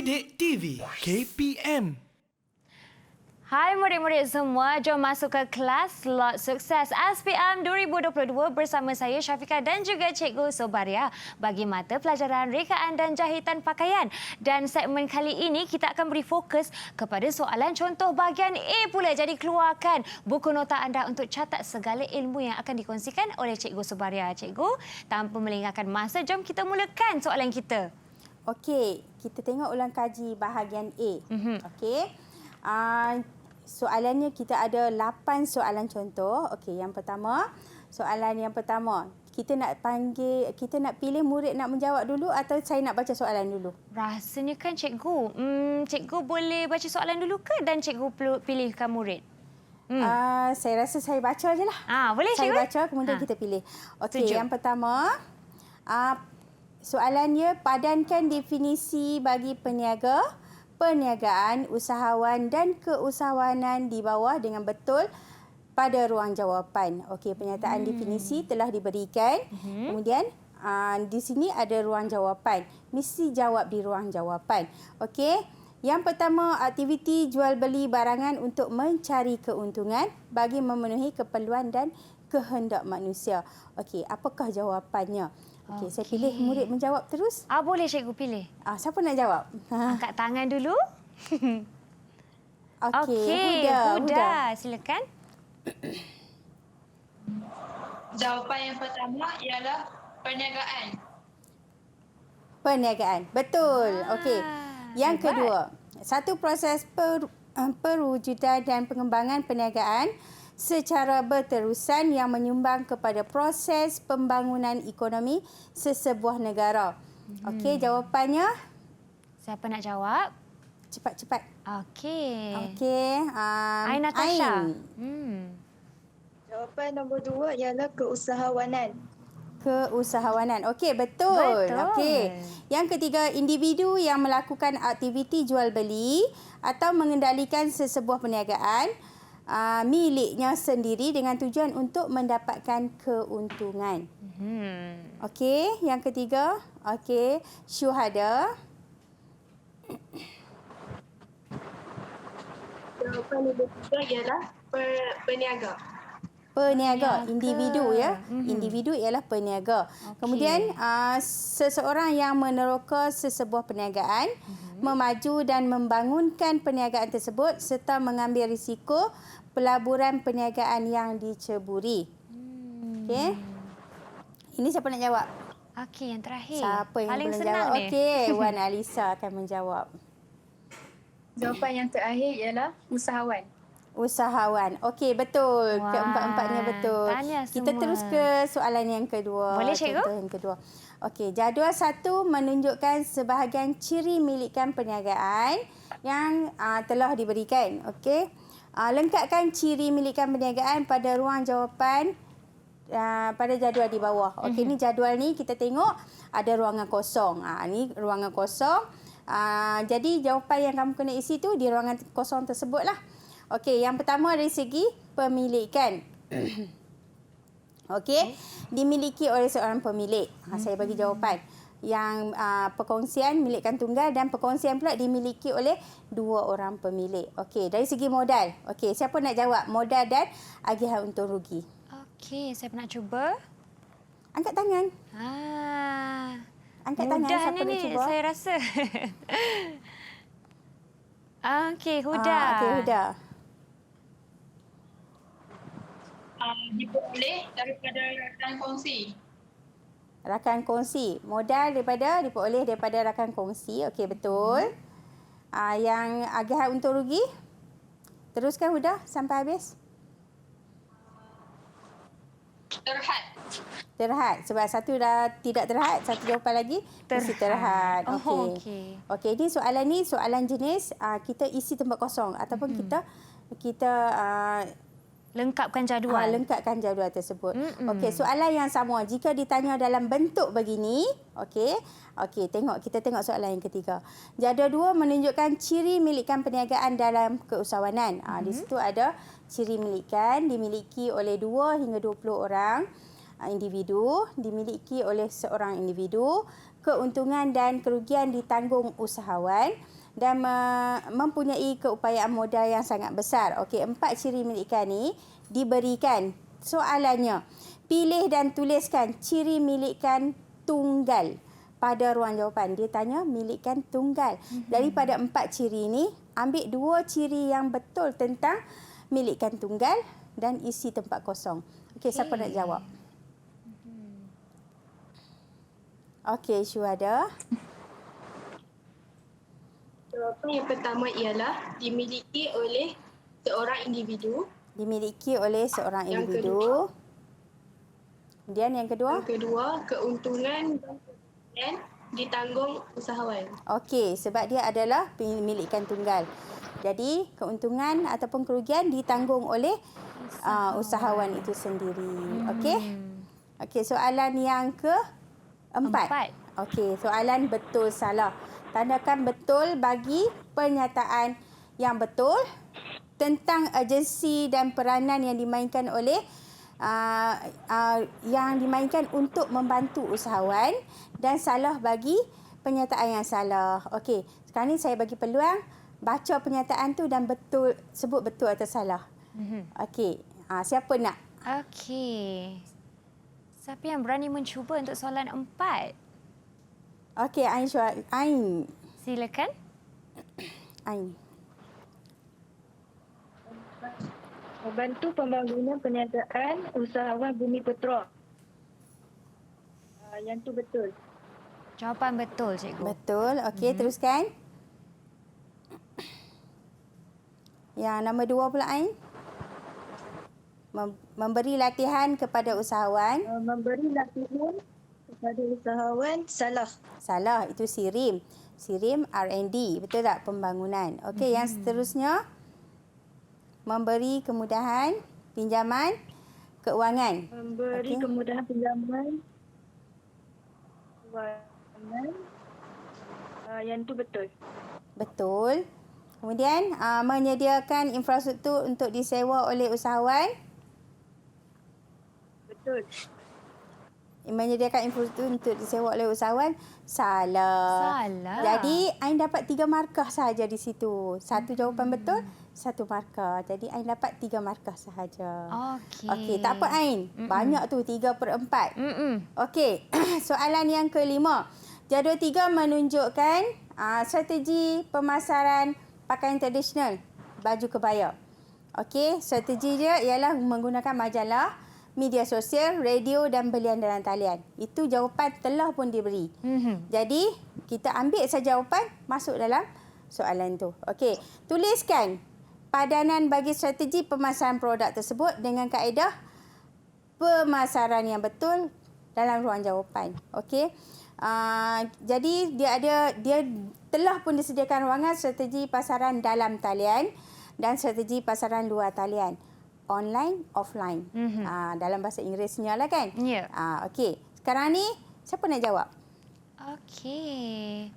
Didik TV KPM. Hai murid-murid semua, jom masuk ke kelas Slot Sukses SPM 2022 bersama saya Syafiqah dan juga Cikgu Sobaria bagi mata pelajaran rekaan dan jahitan pakaian. Dan segmen kali ini kita akan beri fokus kepada soalan contoh bahagian A pula. Jadi keluarkan buku nota anda untuk catat segala ilmu yang akan dikongsikan oleh Cikgu Sobaria. Cikgu, tanpa melengahkan masa, jom kita mulakan soalan kita. Okey, kita tengok ulang kaji bahagian A. Okey. Soalannya kita ada 8 soalan contoh. Okey, soalan yang pertama, kita nak pilih murid nak menjawab dulu atau saya nak baca soalan dulu? Rasanya kan cikgu, cikgu boleh baca soalan dulu ke dan cikgu pilihkan murid? Saya rasa saya baca je lah. Boleh saya cikgu? baca kemudian kita pilih. Okey, Setuju. yang pertama, soalannya padankan definisi bagi peniaga, perniagaan, usahawan dan keusahawanan di bawah dengan betul pada ruang jawapan. Okey, pernyataan definisi telah diberikan. Kemudian di sini ada ruang jawapan. Mesti jawab di ruang jawapan. Okey. Yang pertama, aktiviti jual beli barangan untuk mencari keuntungan bagi memenuhi keperluan dan kehendak manusia. Okey, apakah jawapannya? Okey, saya pilih murid menjawab terus. Boleh cikgu pilih. Siapa nak jawab? Angkat tangan dulu. Okey, Huda. Silakan. Jawapan yang pertama ialah perniagaan. Perniagaan. Betul. Okey. Yang hebat. kedua, satu proses perwujudan dan pengembangan perniagaan secara berterusan yang menyumbang kepada proses pembangunan ekonomi sesebuah negara. Okey, jawapannya Siapa nak jawab? cepat-cepat. Okey. Okey, Ain Natasha. Jawapan nombor 2 ialah keusahawanan. Keusahawanan. Okey, betul. Betul. Okey. Yang ketiga, individu yang melakukan aktiviti jual beli atau mengendalikan sesebuah perniagaan miliknya sendiri dengan tujuan untuk mendapatkan keuntungan. Okey, yang ketiga, okey, syuhada. Jawapan nombor 3 ialah peniaga. Peniaga, individu ya. Individu ialah peniaga. Kemudian seseorang yang meneroka sesebuah perniagaan, memaju dan membangunkan perniagaan tersebut serta mengambil risiko pelaburan perniagaan yang diceburi. Okey. Ini siapa nak jawab? Okey, yang terakhir. Siapa yang paling boleh senang jawab? ni. Okey, Wan Alisa akan menjawab. Jawapan yang terakhir ialah usahawan. Usahawan. Okey, betul. Wah, Keempat-empatnya betul. tahniah Kita semua. terus ke soalan yang kedua. Boleh, cikgu? Contoh yang kedua. Okey, jadual 1 menunjukkan sebahagian ciri milikan perniagaan yang telah diberikan. Okey. Lengkapkan ciri milikan perniagaan pada ruang jawapan pada jadual di bawah. Okey, ni jadual ni kita tengok ada ruangan kosong. Ni ruangan kosong. Jadi jawapan yang kamu kena isi tu di ruangan kosong tersebutlah. Okey, yang pertama dari segi pemilikan. Okey, dimiliki oleh seorang pemilik. Saya bagi jawapan. Yang perkongsian milikkan tunggal dan perkongsian pula dimiliki oleh 2 orang pemilik. Okey, dari segi modal. Okey, siapa nak jawab modal dan agihan untung rugi? Okey, saya nak cuba. Angkat tangan. Angkat tangan, siapa Mudahnya nak ni cuba? saya rasa. Okey, Huda. Okey, Huda. Diperoleh daripada rakan kongsi. Rakan kongsi. Modal diperoleh daripada rakan kongsi. Okey, betul. Yang agihan untung rugi? Teruskan Huda sampai habis. Terhad. Sebab satu dah tidak terhad, satu jawapan lagi mesti terhad. Okey. Okey, ni soalan jenis kita isi tempat kosong ataupun kita Lengkapkan jadual. lengkapkan jadual tersebut. Okey, soalan yang sama jika ditanya dalam bentuk begini, kita tengok soalan yang ketiga. Jadual 2 menunjukkan ciri milikan perniagaan dalam keusahawanan. Di situ ada ciri milikan dimiliki oleh 2 hingga 20 orang individu, dimiliki oleh seorang individu, keuntungan dan kerugian ditanggung usahawan dan mempunyai keupayaan modal yang sangat besar. Okey, 4 ciri milik ikan ni diberikan. Soalannya, pilih dan tuliskan ciri milik ikan tunggal pada ruang jawapan. Dia tanya milik ikan tunggal. Daripada 4 ciri ni, ambil 2 ciri yang betul tentang milik ikan tunggal dan isi tempat kosong. Okey, siapa nak jawab? Okey, Syuhada. Jawapan yang pertama ialah dimiliki oleh seorang individu. Dimiliki oleh seorang Yang individu. Kemudian yang kedua? Yang kedua, keuntungan dan kerugian ditanggung usahawan. Okey, sebab dia adalah milik ikan tunggal. Jadi, keuntungan ataupun kerugian ditanggung oleh usahawan itu sendiri. Okey? Okey, soalan yang keempat. Okey, soalan betul salah. Tandakan betul bagi pernyataan yang betul tentang agensi dan peranan yang dimainkan oleh yang dimainkan untuk membantu usahawan dan salah bagi pernyataan yang salah. Okey, sekarang ni saya bagi peluang baca pernyataan tu dan betul sebut betul atau salah. Okey, siapa nak? Okey. Siapa yang berani mencuba untuk soalan 4? Okey, Ain. Silakan. Ain. Membantu pembangunan perniagaan usahawan Bumi Putra. Yang tu betul. Jawapan betul, cikgu. Betul. Okey, teruskan. Yang nombor 2 pula, Ain. Memberi latihan kepada usahawan. Memberi latihan kepada usahawan salah. Salah, itu SIRIM. SIRIM R&D. Betul tak? Pembangunan. Okey, yang seterusnya. Memberi kemudahan pinjaman keuangan. Memberi kemudahan pinjaman keuangan. Yang tu betul. Betul. Kemudian, menyediakan infrastruktur untuk disewa oleh usahawan. Betul. Menyediakan infrastruktur untuk disewa oleh usahawan. Salah. Jadi, Ain dapat 3 markah sahaja di situ. 1 jawapan betul, 1 markah. Jadi, Ain dapat 3 markah sahaja. Okey. Okey, tak apa Ain. Banyak tu, 3/4. Okey, soalan yang kelima. Jadual 3 menunjukkan strategi pemasaran pakaian tradisional, baju kebaya. Okey, strategi dia ialah menggunakan majalah, media sosial, radio dan belian dalam talian. Itu jawapan telah pun diberi. Jadi, kita ambil saja jawapan, masuk dalam soalan tu. Okey, tuliskan padanan bagi strategi pemasaran produk tersebut dengan kaedah pemasaran yang betul dalam ruang jawapan. Okey. Jadi dia telah pun disediakan ruangan strategi pasaran dalam talian dan strategi pasaran luar talian. Online, offline. Dalam bahasa Inggerisnya lah kan? Ya. Okey. Sekarang ni, siapa nak jawab? Okey.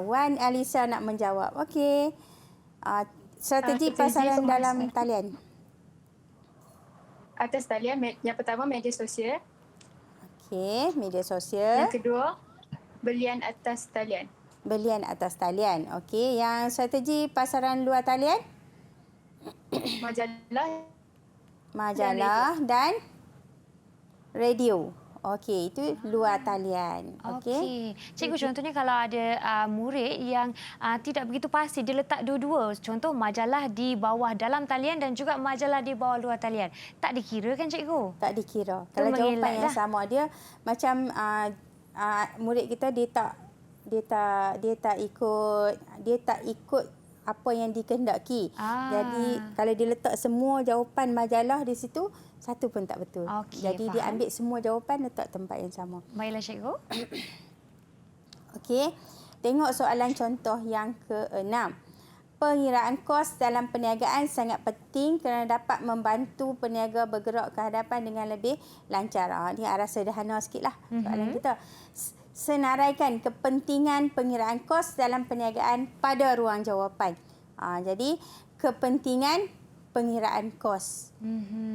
Wan Alisa nak menjawab. Okey. Strategi pasaran dalam talian. Atas talian, yang pertama media sosial. Okey, media sosial. Yang kedua, belian atas talian. Belian atas talian. Okey, yang strategi pasaran luar talian? Majalah dan radio. Okey, itu luar talian. Okey. Cikgu, contohnya kalau ada murid yang tidak begitu pasti, dia letak dua-dua. Contoh majalah di bawah dalam talian dan juga majalah di bawah luar talian. Tak dikira kan, cikgu? Tak dikira. Kalau jawapan yang sama, dia macam murid kita dia tak ikut apa yang dikehendaki. Jadi kalau dia letak semua jawapan majalah di situ, satu pun tak betul. Jadi dia ambil semua jawapan letak tempat yang sama. Baiklah, cikgu. Okey. Tengok soalan contoh yang ke-6. Pengiraan kos dalam perniagaan sangat penting kerana dapat membantu peniaga bergerak ke hadapan dengan lebih lancar. Ini arah sederhana sikitlah soalan kita. Senaraikan kepentingan pengiraan kos dalam perniagaan pada ruang jawapan. Jadi, kepentingan pengiraan kos.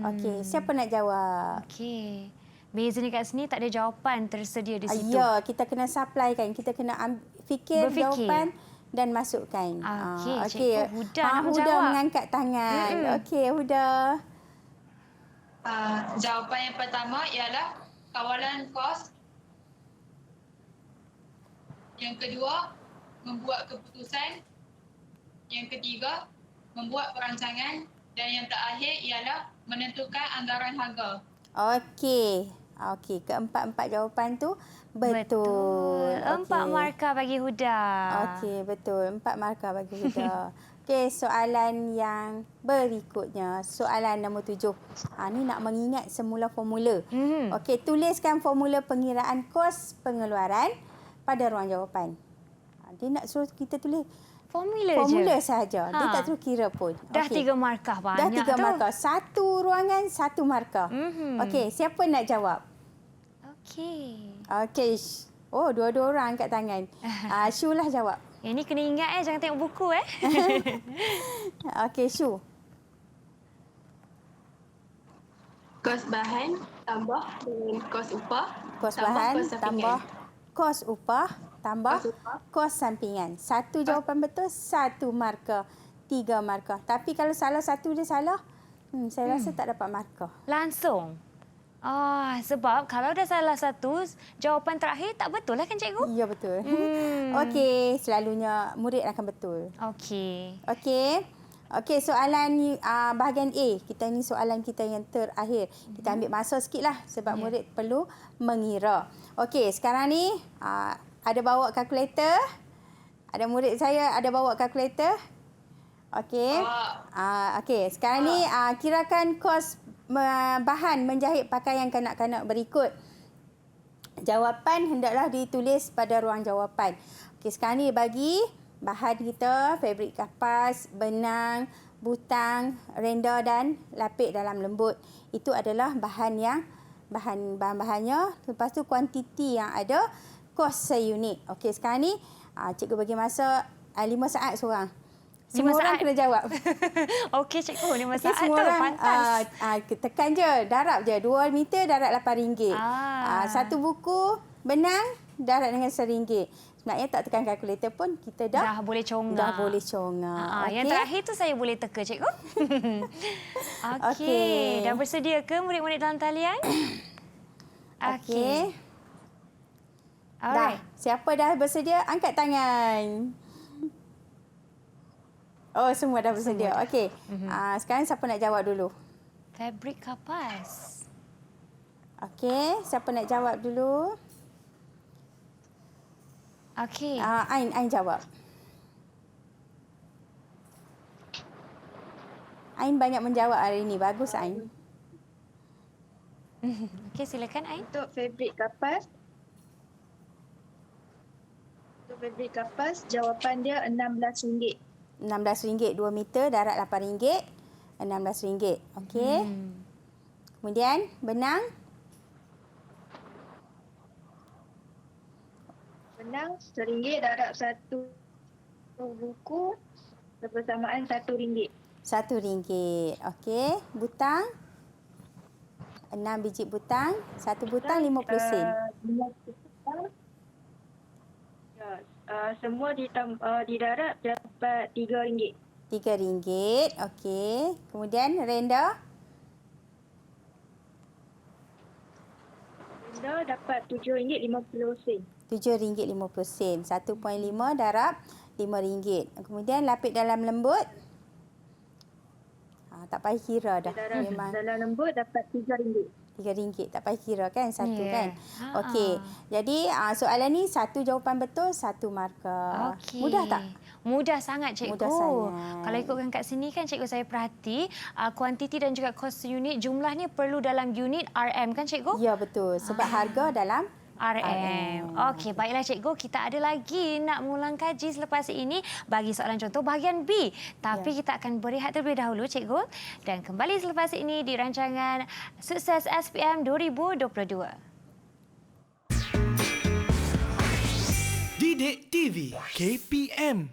Okey, siapa nak jawab? Okey. Bezanya kat sini tak ada jawapan tersedia di situ. Ya, kita kena supply kan. Kita kena fikir Berfikir. jawapan dan masukkan. Okey, Okey. Cikgu Huda nak Huda menjawab. mengangkat tangan. Okey, Huda. Jawapan yang pertama ialah kawalan kos. Yang kedua, membuat keputusan. Yang ketiga, membuat perancangan. Dan yang terakhir ialah menentukan anggaran harga. Okey. Okey, keempat-empat jawapan tu betul. 4 markah bagi Huda. Okey, betul. 4 markah bagi Huda. Okey, soalan yang berikutnya. Soalan nombor 7. Ni nak mengingat semula formula. Okey, tuliskan formula pengiraan kos pengeluaran pada ruang jawapan. Dia nak suruh kita tulis formula Formula je. sahaja. Dia tak suruh kira pun. Dah Okey. 3 markah Dah banyak 3 tu. markah. 1 ruangan, 1 markah. Okey, siapa nak jawab? Okey. Okey. Oh, dua-dua orang angkat tangan. Shu lah jawab. Yang ni kena ingat jangan tengok buku Okey, Shu. Kos bahan tambah dengan kos upah. Kos tambah bahan kos sampingan. tambah kos upah tambah Kos upah. kos sampingan. 1 jawapan betul, 1 markah. 3 markah. Tapi kalau salah satu dia salah, saya rasa tak dapat markah. Langsung. Sebab kalau dah salah satu, jawapan terakhir tak betul lah kan cikgu? Ya, betul. Okey, selalunya murid akan betul. Okey. Okey. Okey, soalan ni bahagian A. Ni soalan kita yang terakhir. Kita ambil masa sikitlah sebab murid perlu mengira. Okey, sekarang ni ada bawa kalkulator. Ada murid saya ada bawa kalkulator. Okey. Okey, sekarang ni kirakan kos bahan menjahit pakaian kanak-kanak berikut. Jawapan hendaklah ditulis pada ruang jawapan. Okey, sekarang ni bagi bahan kita, fabrik kapas, benang, butang, renda dan lapik dalam lembut. Itu adalah bahan-bahannya. Lepas tu kuantiti yang ada, kos seunit. Okey, sekarang ni cikgu bagi masa 5 saat seorang. Semua 5 orang saat? kena jawab. Okey cikgu, 5 Okey, saat semua tu orang pantas. tekan je, darab je. 2 meter darat RM8. Satu buku benang darat dengan RM1. Sebenarnya tak tekan kalkulator pun kita Dah boleh congak. Dah boleh congak. Yang terakhir tu saya boleh teka cikgu. Okey. Okey. Dah bersedia ke murid-murid dalam talian? Okey. Alright. Siapa dah bersedia? Angkat tangan. Oh, semua dah bersedia. Okey. Sekarang siapa nak jawab dulu? Fabrik kapas. Okey, siapa nak jawab dulu? Okey. Ain jawab. Ain banyak menjawab hari ini. Bagus, Ain. Okey, silakan Ain. Untuk fabrik kapas, jawapan dia RM16. RM16, 2 meter, darat RM8. RM16. Okey. Kemudian, benang. Benang RM1, darat 1 buku, bersamaan RM1. RM1. Okey. Butang. 6 biji butang. 1 butang 50 sen. 50 sen. Semua di darat dapat RM3. RM3. Okey. Kemudian renda. Renda dapat RM7.50. RM7.50. 1.5 darab RM5. Kemudian lapik dalam lembut. Tak payah kira dah. Memang Dalam lembut dapat RM3. RM3. Tak payah kira kan? Satu Ya. kan? Okey. Jadi soalan ni 1 jawapan betul, 1 markah. Okey. Mudah tak? Mudah sangat cikgu. Mudah sangat. Kalau ikutkan kat sini kan cikgu saya perhati kuantiti dan juga kos unit jumlahnya perlu dalam unit RM kan cikgu? Ya, betul. Sebab harga dalam RM. Okey, baiklah cikgu. Kita ada lagi nak mengulang kaji selepas ini bagi soalan contoh bahagian B. Tapi kita akan berehat terlebih dahulu cikgu. Dan kembali selepas ini di rancangan Sukses SPM 2022. Didik TV KPM